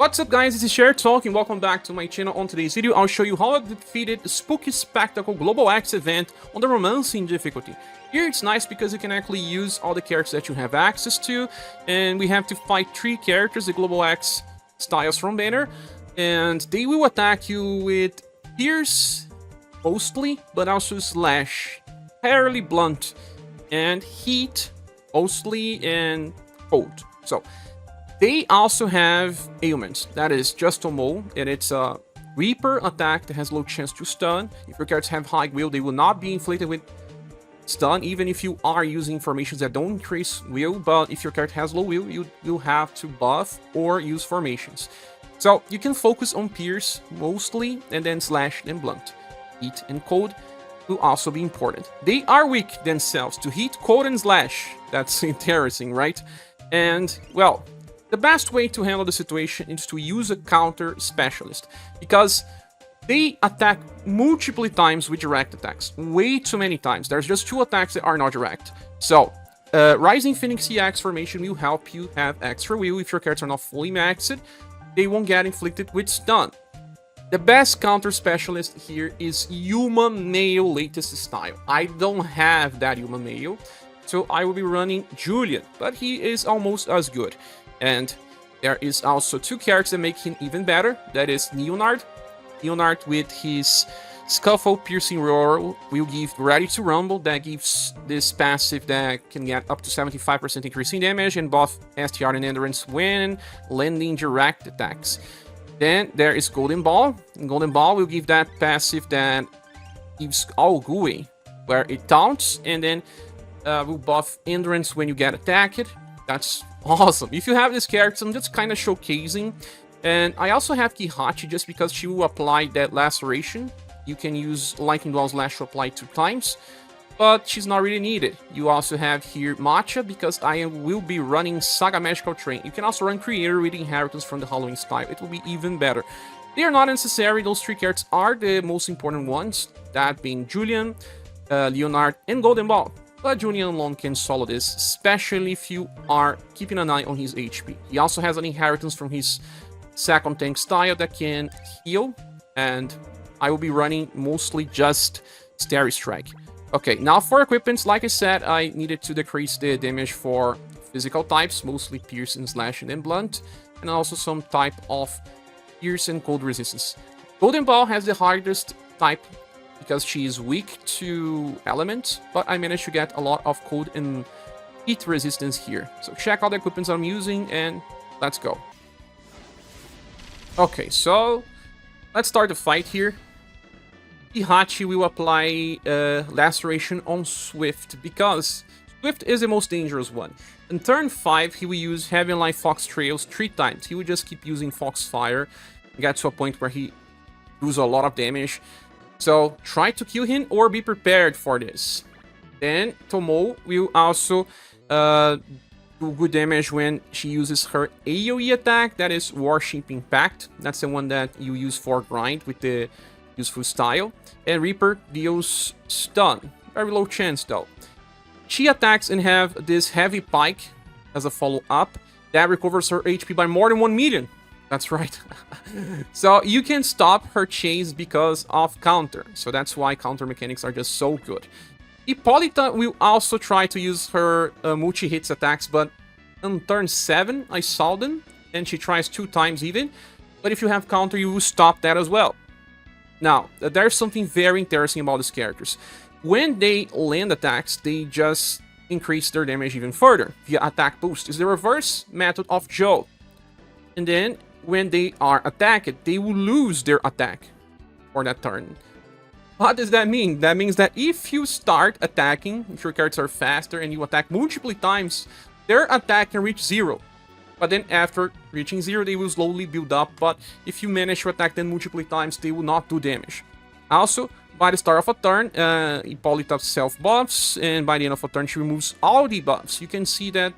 What's up guys, this is Scher talking. Welcome back to my channel. On today's video, I'll show you how I defeated the Spooky Spectacle Global X event on the Romancing difficulty. Here it's nice because you can actually use all the characters that you have access to, and we have to fight 3 characters, the Global X styles from banner, and they will attack you with Pierce, mostly, but also Slash, fairly blunt, and Heat, mostly, and Cold. So they also have ailments, that is just Tomoe, and it's a Reaper attack that has low chance to stun. If your characters have high will, they will not be inflicted with stun, even if you are using formations that don't increase will, but if your character has low will, you will have to buff or use formations. So you can focus on Pierce mostly, and then Slash, then Blunt. Heat and Cold will also be important. They are weak themselves to Heat, Cold, and Slash. That's interesting, right? And, well, the best way to handle the situation is to use a counter specialist, because they attack multiple times with direct attacks. Way too many times. There's just 2 attacks that are not direct. So, Rising Phoenix EX formation will help you have extra will if your characters are not fully maxed. They won't get inflicted with stun. The best counter specialist here is Yuma Mayo latest style. I don't have that Yuma Mayo, so I will be running Julian, but he is almost as good. And there is also 2 characters that make him even better. That is Leonard. Leonard with his Scuffle Piercing Roar will give Ready to Rumble. That gives this passive that can get up to 75% increasing damage and buff STR and Endurance when landing direct attacks. Then there is Golden Ball. And Golden Ball will give that passive that gives All Gooey, where it taunts and then will buff Endurance when you get attacked. That's awesome. If you have this character, I'm just kind of showcasing. And I also have Kihachi just because she will apply that Laceration. You can use Lightning Dwell's Lash to apply 2 times, but she's not really needed. You also have here Matcha because I will be running SaGa Magical Train. You can also run Creator with Inheritance from the Halloween style. It will be even better. They are not necessary. Those 3 characters are the most important ones, that being Julian, Leonard, and Golden Ball. But Julian alone can solo this, especially if you are keeping an eye on his HP. He also has an inheritance from his second tank style that can heal, and I will be running mostly just Starry Strike. Okay, now for equipments, like I said, I needed to decrease the damage for physical types, mostly Pierce and Slash and then Blunt, and also some type of Pierce and Cold resistance. Golden Ball has the hardest type because she is weak to elements, but I managed to get a lot of Cold and Heat resistance here. So check out the equipments I'm using and let's go. Okay, so let's start the fight here. Kihachi will apply Laceration on Swift because Swift is the most dangerous one. In turn 5, he will use Heavy and Light Fox Trails 3 times. He will just keep using Foxfire and get to a point where he does a lot of damage. So try to kill him or be prepared for this. Then Tomoe will also do good damage when she uses her AoE attack, that is Warship Impact. That's the one that you use for grind with the useful style. And Reaper deals stun. Very low chance though. She attacks and have this Heavy Pike as a follow-up that recovers her HP by more than 1 million. That's right. So you can stop her chase because of counter. So that's why counter mechanics are just so good. Hippolita will also try to use her multi-hits attacks, but on turn 7 I saw them, and she tries 2 times even. But if you have counter, you will stop that as well. Now, there's something very interesting about these characters. When they land attacks, they just increase their damage even further via attack boost. It's the reverse method of Joe. And then when they are attacked, they will lose their attack for that turn. What does that mean? That means that if you start attacking, if your characters are faster and you attack multiple times, their attack can reach 0. But then after reaching 0, they will slowly build up. But if you manage to attack them multiple times, they will not do damage. Also, by the start of a turn, Hippolita self-buffs, and by the end of a turn, she removes all the buffs. You can see that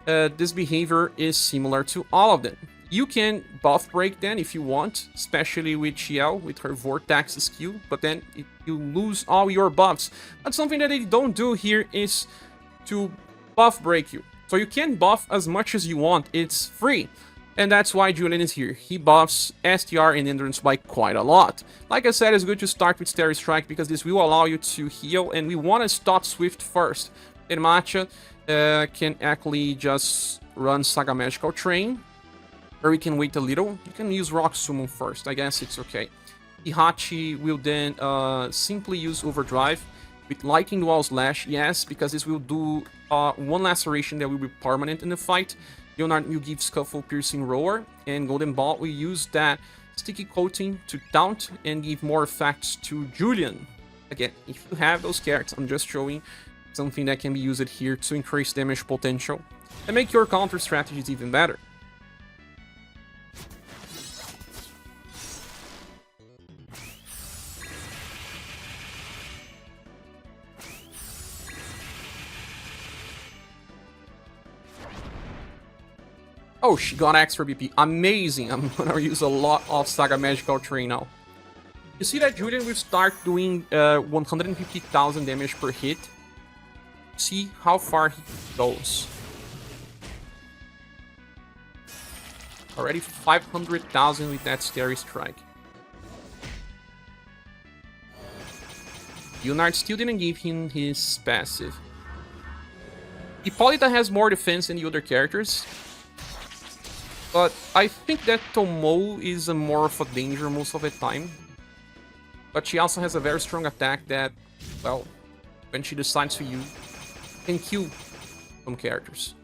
this behavior is similar to all of them. You can buff break then if you want, especially with Chiel, with her Vortex skill, but then you lose all your buffs. But something that they don't do here is to buff break you. So you can buff as much as you want, it's free. And that's why Julian is here. He buffs STR and Endurance by quite a lot. Like I said, it's good to start with Starry Strike because this will allow you to heal, and we want to stop Swift first. And Matcha can actually just run SaGa Magical Train, or we can wait a little. You can use Rock Summon first, I guess it's okay. Ihachi will then simply use Overdrive with Lightning Dual Slash, yes, because this will do one laceration that will be permanent in the fight. Leonard will give Scuffle Piercing Roar, and Golden Ball will use that Sticky Coating to taunt and give more effects to Julian. Again, if you have those characters, I'm just showing something that can be used here to increase damage potential and make your counter strategies even better. Oh, she got extra BP. Amazing. I'm gonna use a lot of SaGa Magical Train now. You see that Julian will start doing 150,000 damage per hit. See how far he goes. Already 500,000 with that Starry Strike. Leonard still didn't give him his passive. Hippolita has more defense than the other characters. But I think that Tomoe is more of a danger most of the time. But she also has a very strong attack that, well, when she decides to use, can kill some characters.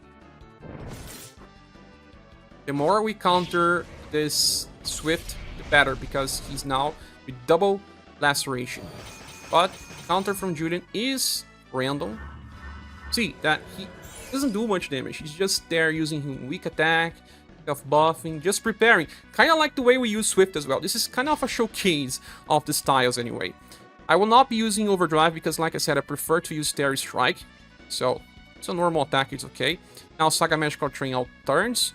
The more we counter this Swift, the better, because he's now with double laceration. But counter from Julian is random. See that he doesn't do much damage. He's just there using weak attack, of buffing, just preparing. Kind of like the way we use Swift as well. This is kind of a showcase of the styles anyway. I will not be using Overdrive because, like I said, I prefer to use Starry Strike. So, it's a normal attack, it's okay. Now SaGa Magical Train out turns,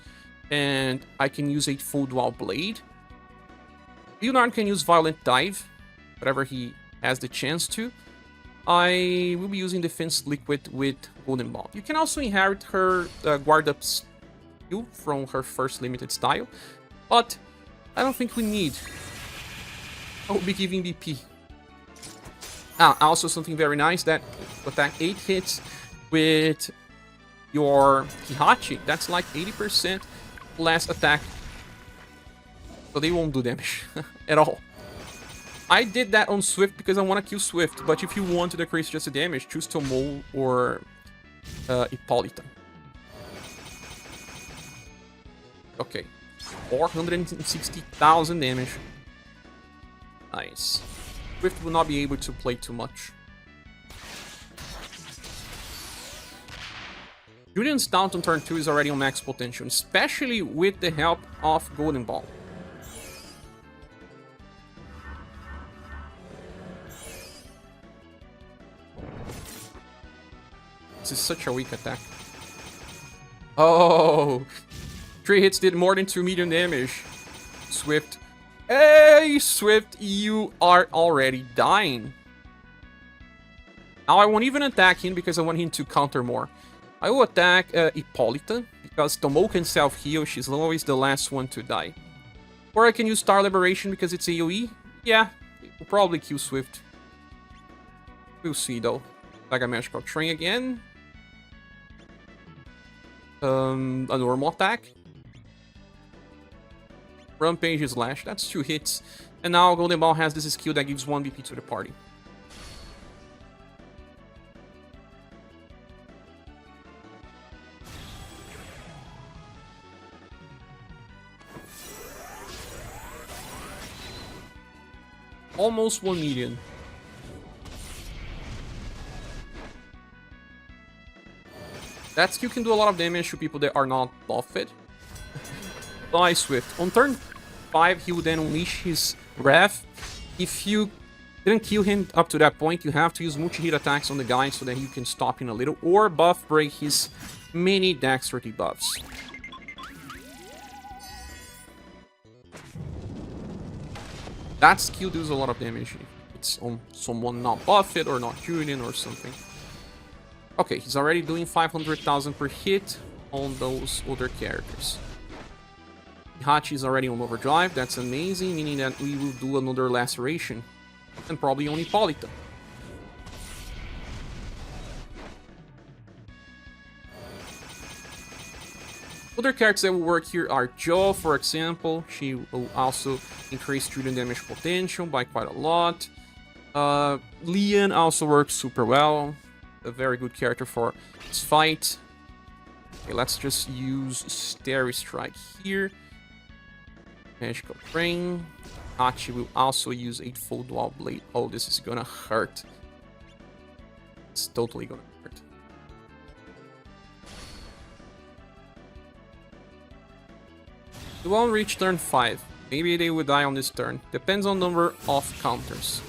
and I can use a full Dual Blade. Leonard can use Violent Dive, whatever he has the chance to. I will be using Defense Liquid with Golden Ball. You can also inherit her Guard Up from her first limited style, but I don't think we need. I will be giving BP. Also something very nice, that attack 8 hits with your Hihachi. That's like 80% less attack, so they won't do damage at all. I did that on Swift because I want to kill Swift, but if you want to decrease just the damage, choose Tomoe or Hippolita. Okay, 460,000 damage. Nice. Swift will not be able to play too much. Julian's taunt on turn 2 is already on max potential, especially with the help of Golden Ball. This is such a weak attack. Oh! 3 hits did more than 2 million damage. Swift. Hey, Swift, you are already dying. Now I won't even attack him because I want him to counter more. I will attack Hippolita because Tomoe can self-heal. She's always the last one to die. Or I can use Star Liberation because it's AoE. Yeah, it will probably kill Swift. We'll see though. SaGa Magical Train again. A normal attack. Rampage Slash, that's 2 hits. And now Golden Ball has this skill that gives 1 BP to the party. Almost 1 million. That skill can do a lot of damage to people that are not buffed. By Swift. On turn 5, he will then unleash his Wrath. If you didn't kill him up to that point, you have to use multi-hit attacks on the guy so that you can stop him a little, or buff break his many dexterity buffs. That skill does a lot of damage if it's on someone not buffed or not Julian or something. Okay, he's already doing 500,000 per hit on those other characters. Hachi is already on overdrive. That's amazing, meaning that we will do another laceration. And probably on Hippolita. Other characters that will work here are Jo, for example. She will also increase student damage potential by quite a lot. Lian also works super well. A very good character for this fight. Okay, let's just use Starry Strike here. Magical Ring. Hachi will also use a full dual blade. Oh, this is gonna hurt. It's totally gonna hurt. They won't reach turn 5. Maybe they will die on this turn. Depends on number of counters.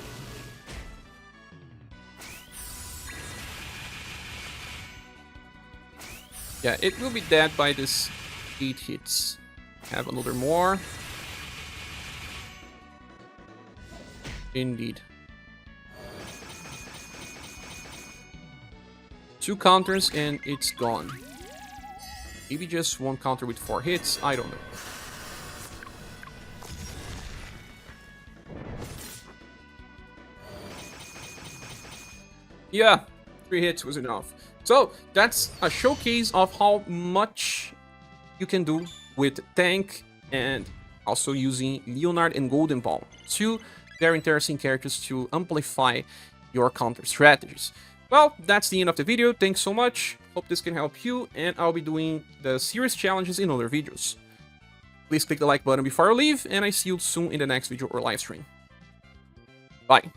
Yeah, it will be dead by this 8 hits. Have another more. Indeed. 2 counters and it's gone. Maybe just 1 counter with 4 hits, I don't know. Yeah, 3 hits was enough. So that's a showcase of how much you can do with tank and also using Leonard and Golden Ball. 2 very interesting characters to amplify your counter strategies. Well, that's the end of the video. Thanks so much. Hope this can help you, and I'll be doing the series challenges in other videos. Please click the like button before I leave, and I see you soon in the next video or live stream. Bye.